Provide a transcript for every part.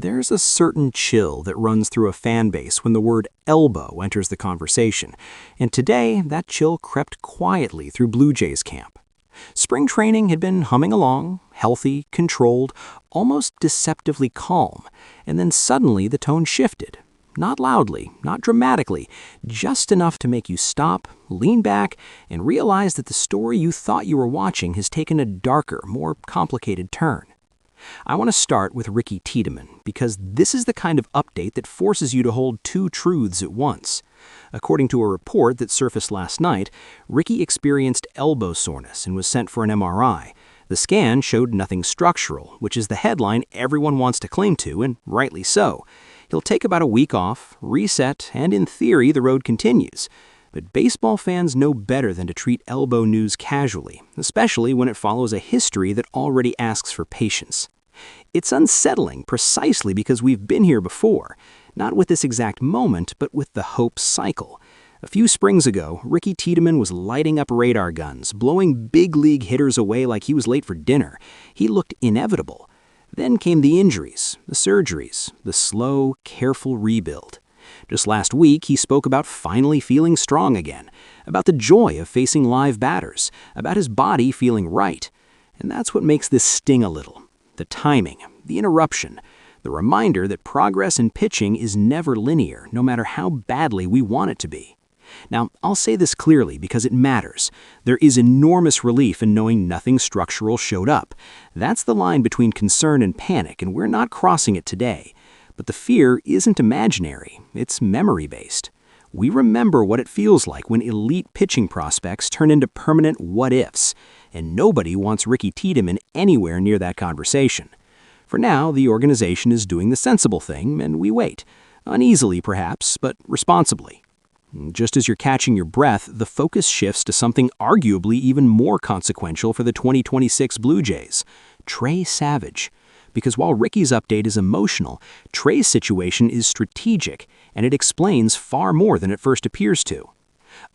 There's a certain chill that runs through a fan base when the word elbow enters the conversation, and today that chill crept quietly through Blue Jays camp. Spring training had been humming along, healthy, controlled, almost deceptively calm, and then suddenly the tone shifted. Not loudly, not dramatically, just enough to make you stop, lean back, and realize that the story you thought you were watching has taken a darker, more complicated turn. I want to start with Ricky Tiedemann because this is the kind of update that forces you to hold two truths at once. According to a report that surfaced last night, Ricky experienced elbow soreness and was sent for an MRI. The scan showed nothing structural, which is the headline everyone wants to cling to, and rightly so. He'll take about a week off, reset, and in theory the road continues. But baseball fans know better than to treat elbow news casually, especially when it follows a history that already asks for patience. It's unsettling precisely because we've been here before, not with this exact moment, but with the hope cycle. A few springs ago, Ricky Tiedemann was lighting up radar guns, blowing big league hitters away like he was late for dinner. He looked inevitable. Then came the injuries, the surgeries, the slow, careful rebuild. Just last week, he spoke about finally feeling strong again, about the joy of facing live batters, about his body feeling right. And that's what makes this sting a little. The timing, the interruption, the reminder that progress in pitching is never linear, no matter how badly we want it to be. Now, I'll say this clearly because it matters. There is enormous relief in knowing nothing structural showed up. That's the line between concern and panic, and we're not crossing it today. But the fear isn't imaginary, it's memory-based. We remember what it feels like when elite pitching prospects turn into permanent what-ifs, and nobody wants Ricky Tiedemann anywhere near that conversation. For now, the organization is doing the sensible thing, and we wait. Uneasily, perhaps, but responsibly. Just as you're catching your breath, the focus shifts to something arguably even more consequential for the 2026 Blue Jays, Trey Savage. Because while Ricky's update is emotional, Trey's situation is strategic, and it explains far more than it first appears to.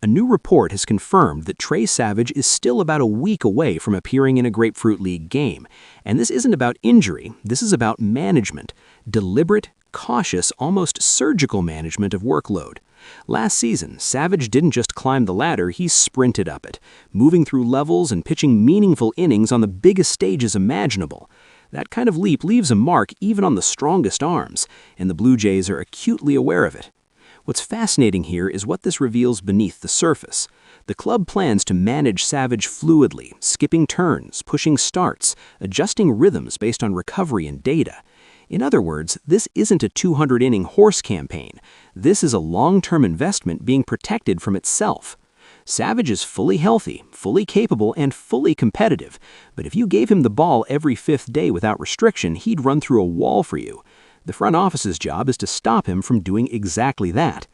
A new report has confirmed that Trey Savage is still about a week away from appearing in a Grapefruit League game. And this isn't about injury, this is about management. Deliberate, cautious, almost surgical management of workload. Last season, Savage didn't just climb the ladder, he sprinted up it, moving through levels and pitching meaningful innings on the biggest stages imaginable. That kind of leap leaves a mark even on the strongest arms, and the Blue Jays are acutely aware of it. What's fascinating here is what this reveals beneath the surface. The club plans to manage Savage fluidly, skipping turns, pushing starts, adjusting rhythms based on recovery and data. In other words, this isn't a 200-inning horse campaign. This is a long-term investment being protected from itself. Savage is fully healthy, fully capable, and fully competitive, but if you gave him the ball every fifth day without restriction, he'd run through a wall for you. The front office's job is to stop him from doing exactly that.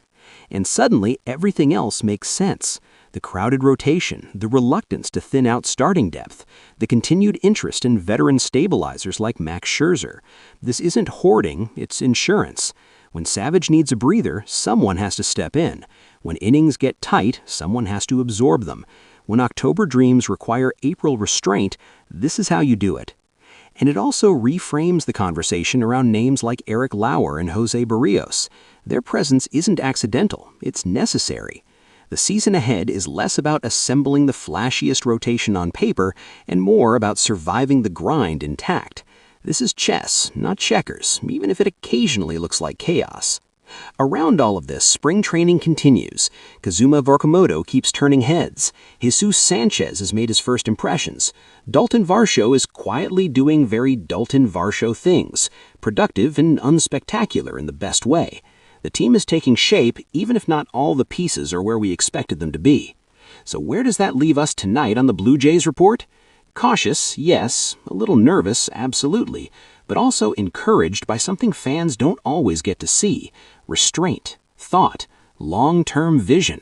And suddenly, everything else makes sense. The crowded rotation, the reluctance to thin out starting depth, the continued interest in veteran stabilizers like Max Scherzer. This isn't hoarding, it's insurance. When Savage needs a breather, someone has to step in. When innings get tight, someone has to absorb them. When October dreams require April restraint, this is how you do it. And it also reframes the conversation around names like Eric Lauer and Jose Barrios. Their presence isn't accidental, it's necessary. The season ahead is less about assembling the flashiest rotation on paper and more about surviving the grind intact. This is chess, not checkers, even if it occasionally looks like chaos. Around all of this, spring training continues. Kazuma Vorkamoto keeps turning heads. Jesus Sanchez has made his first impressions. Dalton Varsho is quietly doing very Dalton Varsho things, productive and unspectacular in the best way. The team is taking shape, even if not all the pieces are where we expected them to be. So where does that leave us tonight on the Blue Jays report? Cautious, yes. A little nervous, absolutely. But also encouraged by something fans don't always get to see. Restraint, thought, long-term vision.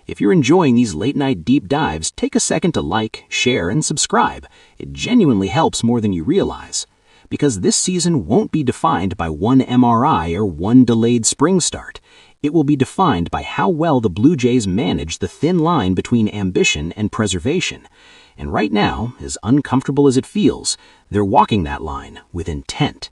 If you're enjoying these late-night deep dives, take a second to like, share, and subscribe. It genuinely helps more than you realize. Because this season won't be defined by one MRI or one delayed spring start. It will be defined by how well the Blue Jays manage the thin line between ambition and preservation. And right now, as uncomfortable as it feels, they're walking that line with intent.